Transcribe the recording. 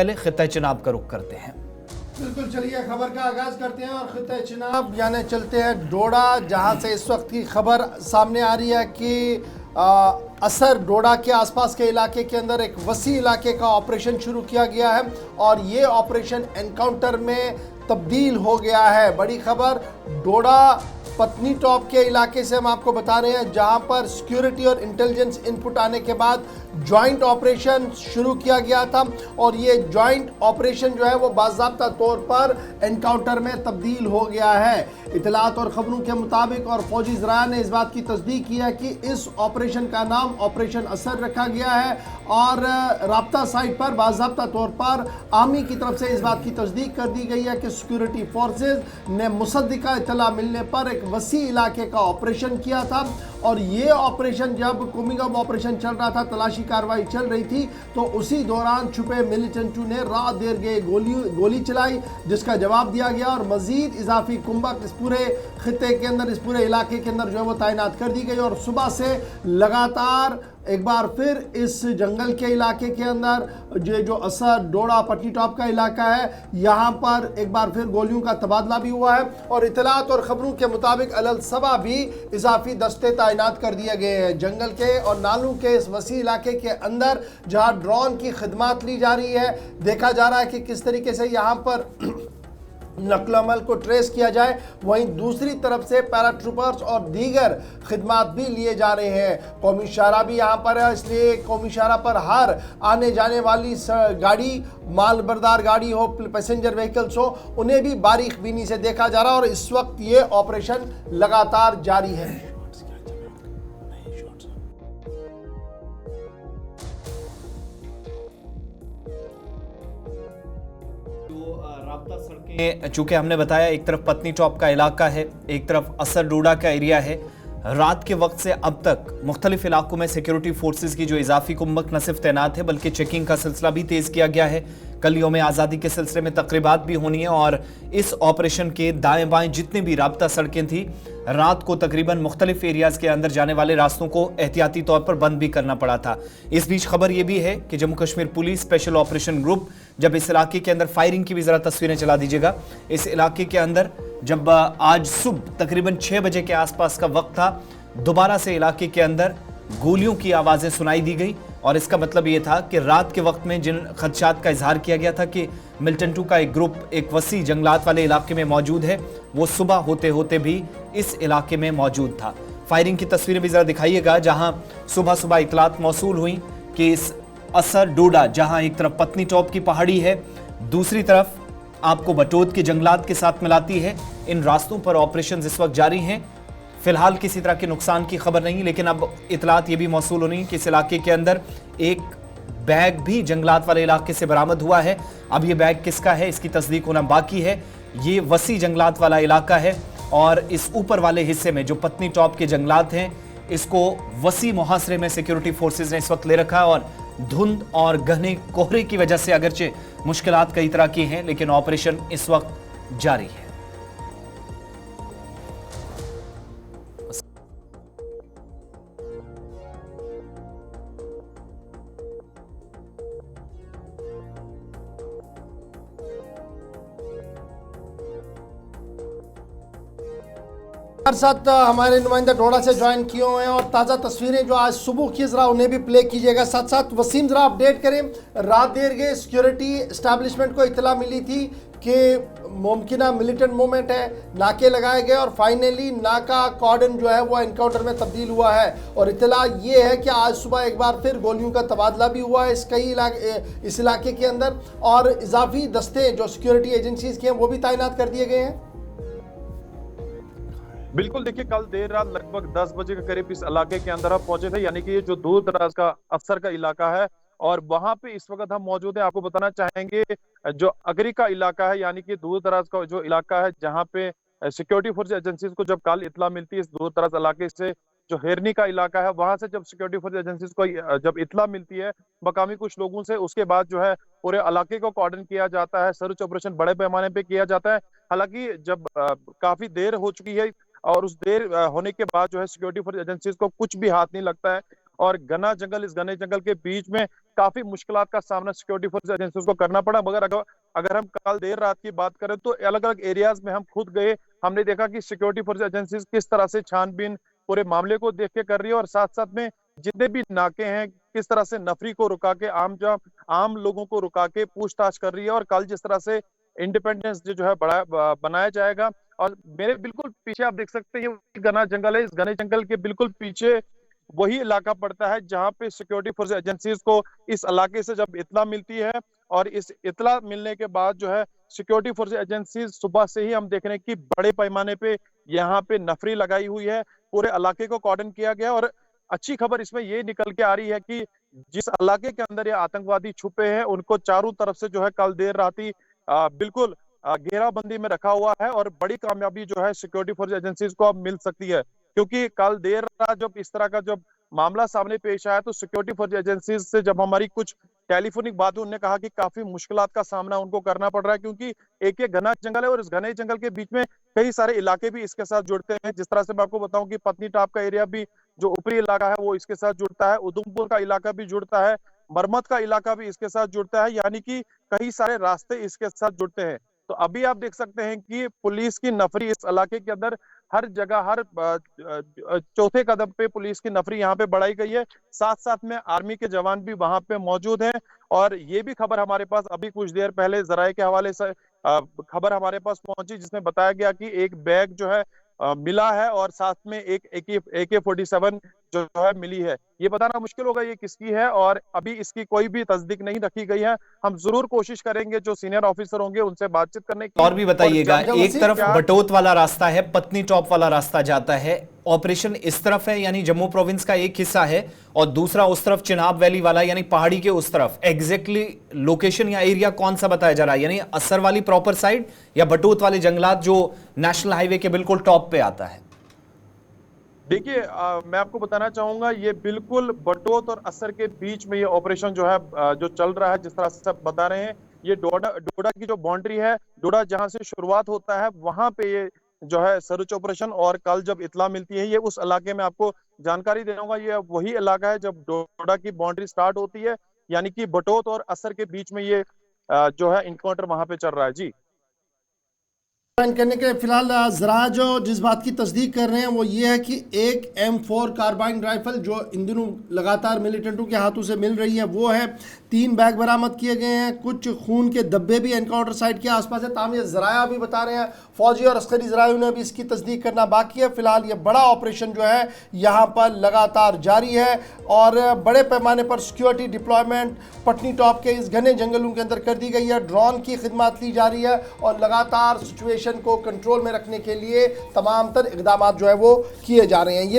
पहले खित्ता चिनाब का रुख करते हैं। बिल्कुल, चलिए खबर का आगाज करते हैं और खित्ता चिनाब यानी चलते हैं डोडा, जहां से इस वक्त की खबर सामने आ रही है कि असर डोडा के आसपास के इलाके के अंदर एक वसी इलाके का ऑपरेशन शुरू किया गया है और ये ऑपरेशन एनकाउंटर में तब्दील हो गया है। बड़ी खबर डोडा पत्नी टॉप के इलाके से हम आपको बता रहे हैं, जहां पर सिक्योरिटी और इंटेलिजेंस इनपुट आने के बाद जॉइंट ऑपरेशन शुरू किया गया था और ये जॉइंट ऑपरेशन जो है वो बाज़ाब्ता तौर पर एनकाउंटर में तब्दील हो गया है। इतलात और ख़बरों के मुताबिक और फौजी ज़राया ने इस बात की तस्दीक की है कि इस ऑपरेशन का नाम ऑपरेशन असर रखा गया है और राब्ता साइट पर बाज़ाब्ता तौर पर आर्मी की तरफ से इस बात की तस्दीक कर दी गई है कि सिक्योरिटी फोर्सेज ने मुसद्दिका इतला मिलने पर एक वसी इलाके का ऑपरेशन किया था और ये ऑपरेशन जब कुमिगम ऑपरेशन चल रहा था, तलाशी कार्रवाई चल रही थी, तो उसी दौरान छुपे मिलिटेंटों ने रात देर गए गोली चलाई, जिसका जवाब दिया गया और मजीद इजाफी कुंभक इस पूरे खित्ते के अंदर, इस पूरे इलाके के अंदर जो है वो तैनात कर दी गई और सुबह से लगातार एक बार फिर इस जंगल के इलाके के अंदर जो असर डोडा पट्टी टॉप का इलाका है, यहाँ पर एक बार फिर गोलियों का तबादला भी हुआ है और इतलात और ख़बरों के मुताबिक अलल सबा भी इजाफी दस्ते तैनात कर दिए गए हैं जंगल के और नालों के इस वसी इलाके के अंदर, जहाँ ड्रोन की खिदमत ली जा रही है। देखा जा रहा है कि किस तरीके से यहाँ पर नकल अमल को ट्रेस किया जाए, वहीं दूसरी तरफ से पैराट्रूपर्स और दीगर खिदमात भी लिए जा रहे हैं। कौमी शाहरा भी यहाँ पर है, इसलिए कौमी शाहरा पर हर आने जाने वाली गाड़ी, माल बरदार गाड़ी हो, पैसेंजर व्हीकल्स हो, उन्हें भी बारीक बीनी से देखा जा रहा है और इस वक्त ये ऑपरेशन लगातार जारी है। राब्ता सड़कें, चूंकि हमने बताया एक तरफ पत्नी टॉप का इलाका है, एक तरफ असर डोडा का एरिया है। रात के वक्त से अब तक मुख्तलिफ इलाकों में सिक्योरिटी फोर्सेस की जो इजाफी कुंभक न सिर्फ तैनात है बल्कि चेकिंग का सिलसिला भी तेज किया गया है। कल यौम आज़ादी के सिलसिले में तकरीबात भी होनी है और इस ऑपरेशन के दाएं बाएं जितनी भी राब्ता सड़कें थी, रात को तकरीबन मुख्तलिफ एरियाज के अंदर जाने वाले रास्तों को एहतियाती तौर पर बंद भी करना पड़ा था। इस बीच खबर यह भी है कि Jammu Kashmir police special operation group जब इस इलाके के अंदर फायरिंग की भी जरा तस्वीरें चला दीजिएगा, इस इलाके के अंदर जब आज सुबह तकरीबन 6 बजे के आसपास का वक्त था, दोबारा से इलाके के अंदर गोलियों की आवाजें सुनाई दी गई और इसका मतलब ये था कि रात के वक्त में जिन खदशात का इजहार किया गया था कि मिलिटेंटों का एक ग्रुप एक वसी जंगलात वाले इलाके में मौजूद है, वो सुबह होते होते भी इस इलाके में मौजूद था। फायरिंग की तस्वीरें भी जरा दिखाइएगा, जहां सुबह सुबह इतलात मौसूल हुई कि इस असर डोडा, जहां एक तरफ पत्नी टॉप की पहाड़ी है, दूसरी तरफ आपको बटोद के जंगलात के साथ मिलाती है, इन रास्तों पर ऑपरेशन इस वक्त जारी हैं। फिलहाल किसी तरह के नुकसान की खबर नहीं, लेकिन अब इतलात ये भी मौसूल होनी कि इस इलाके के अंदर एक बैग भी जंगलात वाले इलाके से बरामद हुआ है। अब ये बैग किसका है इसकी तस्दीक होना बाकी है। ये वसी जंगलात वाला इलाका है और इस ऊपर वाले हिस्से में जो पत्नी टॉप के जंगलात हैं, इसको वसी मुहासरे में सिक्योरिटी फोर्सेज ने इस वक्त ले रखा है और धुंध और घने कोहरे की वजह से अगरचे मुश्किलात कई तरह की हैं, लेकिन ऑपरेशन इस वक्त जारी है। हमारे साथ हमारे नुमाइंदा डोडा से ज्वाइन किए हुए हैं और ताज़ा तस्वीरें जो आज सुबह की जरा उन्हें भी प्ले कीजिएगा। साथ साथ वसीम जरा अपडेट करें, रात देर गए सिक्योरिटी एस्टैब्लिशमेंट को इतला मिली थी कि मुमकिन मिलिटेंट मूवमेंट है, नाके लगाए गए और फाइनली नाका कॉर्डन जो है वो एनकाउंटर में तब्दील हुआ है और इतला ये है कि आज सुबह एक बार फिर गोलियों का तबादला भी हुआ है इस इलाके के अंदर और इजाफी दस्ते जो सिक्योरिटी एजेंसीज के हैं वो भी तैनात कर दिए गए हैं। बिल्कुल, देखिए कल देर रात लगभग 10 बजे के करीब इस इलाके के अंदर हम पहुंचे थे, यानी कि ये जो दूर दराज का असर का इलाका है और वहां पे इस वक्त हम मौजूद हैं। आपको बताना चाहेंगे जो अगरी का इलाका है, यानी कि दूर दराज का जो इलाका है, जहां पे सिक्योरिटी फोर्स एजेंसीज को जब कल इतला मिलती है इस दूर दराज इलाके से, जो हेरनी का इलाका है, वहां से जब सिक्योरिटी फोर्स एजेंसीज को जब इतला मिलती है मकामी कुछ लोगों से, उसके बाद जो है पूरे इलाके को कॉर्डन किया जाता है, सर्च ऑपरेशन बड़े पैमाने पे किया जाता है। हालांकि जब काफी देर हो चुकी है और उस देर होने के बाद जो है सिक्योरिटी फोर्स एजेंसीज को कुछ भी हाथ नहीं लगता है और घना जंगल, इस घने जंगल के बीच में काफी मुश्किलात का सामना सिक्योरिटी फोर्स एजेंसीज को करना पड़ा। मगर अगर हम कल देर रात की बात करें तो अलग अलग एरियाज में हम खुद गए, हमने देखा कि सिक्योरिटी फोर्स एजेंसीज किस तरह से छानबीन पूरे मामले को देख के कर रही है, और साथ साथ में जितने भी नाके हैं किस तरह से नफरी को रुका के आम लोगों को रुका के पूछताछ कर रही है। और कल जिस तरह से इंडिपेंडेंस डे जो है बनाया जाएगा, और मेरे बिल्कुल पीछे आप देख सकते हैं ये घना जंगल है, इस घने जंगल के बिल्कुल पीछे वही इलाका पड़ता है जहां पे सिक्योरिटी फोर्स एजेंसीज को इस इलाके से जब इत्तला मिलती है, और इस इत्तला मिलने के बाद जो है सिक्योरिटी फोर्स एजेंसीज सुबह से ही हम देख रहे हैं कि बड़े पैमाने पे यहाँ पे नफरी लगाई हुई है, पूरे इलाके को कॉर्डन किया गया। और अच्छी खबर इसमें ये निकल के आ रही है कि जिस इलाके के अंदर ये आतंकवादी छुपे हैं उनको चारों तरफ से जो है कल देर रात ही बिल्कुल घेराबंदी में रखा हुआ है, और बड़ी कामयाबी जो है सिक्योरिटी फोर्स एजेंसीज को अब मिल सकती है। क्योंकि कल देर रात जब इस तरह का जब मामला सामने पेश आया तो सिक्योरिटी फोर्स एजेंसीज से जब हमारी कुछ टेलीफोनिक बात हुई, उन्होंने कहा कि काफी मुश्किलात का सामना उनको करना पड़ रहा है, क्योंकि एक घना जंगल है और इस घने जंगल के बीच में कई सारे इलाके भी इसके साथ जुड़ते हैं। जिस तरह से मैं आपको बताऊं कि पत्नी टॉप का एरिया भी जो ऊपरी इलाका है वो इसके साथ जुड़ता है, उधमपुर का इलाका भी जुड़ता है, मरमत का इलाका भी इसके साथ जुड़ता है, यानी कि कई सारे रास्ते इसके साथ जुड़ते हैं। तो अभी आप देख सकते हैं कि पुलिस की नफरी इस इलाके के अंदर हर जगह, हर चौथे कदम पे पुलिस की नफरी यहाँ पे बढ़ाई गई है। साथ साथ में आर्मी के जवान भी वहां पे मौजूद हैं। और ये भी खबर हमारे पास अभी कुछ देर पहले जराये के हवाले से खबर हमारे पास पहुंची, जिसमें बताया गया कि एक बैग जो है मिला है, और साथ में एक AK-47 जो है मिली है। ये बताना मुश्किल होगा ये किसकी है, और अभी इसकी कोई भी तस्दीक नहीं रखी गई है। हम जरूर कोशिश करेंगे जो सीनियर ऑफिसर होंगे उनसे बातचीत करने की। और भी बताइएगा, एक तरफ बटोत वाला रास्ता है, पत्नी टॉप वाला रास्ता जाता है, ऑपरेशन इस तरफ है यानी जम्मू प्रोविंस का एक हिस्सा है, और दूसरा उस तरफ चिनाब वैली वाला यानी पहाड़ी के उस तरफ। एग्जैक्टली लोकेशन या एरिया कौन सा बताया जा रहा है, यानी असर वाली प्रॉपर साइड या बटोत वाले जंगलात जो नेशनल हाईवे के बिल्कुल टॉप पे आता है? देखिए, मैं आपको बताना चाहूंगा ये बिल्कुल बटोत और असर के बीच में ये ऑपरेशन जो है जो चल रहा है। जिस तरह से सब बता रहे हैं, ये डोडा की जो बाउंड्री है, डोडा जहां से शुरुआत होता है वहां पे ये जो है सर्च ऑपरेशन, और कल जब इतला मिलती है ये उस इलाके में आपको जानकारी दे दूंगा, ये वही इलाका है जब डोडा की बाउंड्री स्टार्ट होती है, यानी कि बटोत और असर के बीच में ये जो है इनकाउंटर वहां पे चल रहा है। जी करने के फिलहाल जरा जो जिस बात की तस्दीक कर रहे हैं वो ये है कि एक M4 कार्बाइन राइफल जो इन दिनों लगातार मिलिटेंटों के हाथों से मिल रही है वो है, 3 बैग बरामद किए गए हैं, कुछ खून के धब्बे भी एनकाउंटर साइट के आसपास है। ताम ये जराया भी बता रहे हैं, फौजी और अस्करी जरायों ने भी इसकी तस्दीक करना बाकी है। फिलहाल ये बड़ा ऑपरेशन जो है यहाँ पर लगातार जारी है, और बड़े पैमाने पर सिक्योरिटी डिप्लॉयमेंट पटनी टॉप के इस घने जंगलों के अंदर कर दी गई है। ड्रोन की खिदमत ली जा रही है, और लगातार सिचुएशन को कंट्रोल में रखने के लिए तमाम तर इक़दाम जो है वो किए जा रहे हैं। ये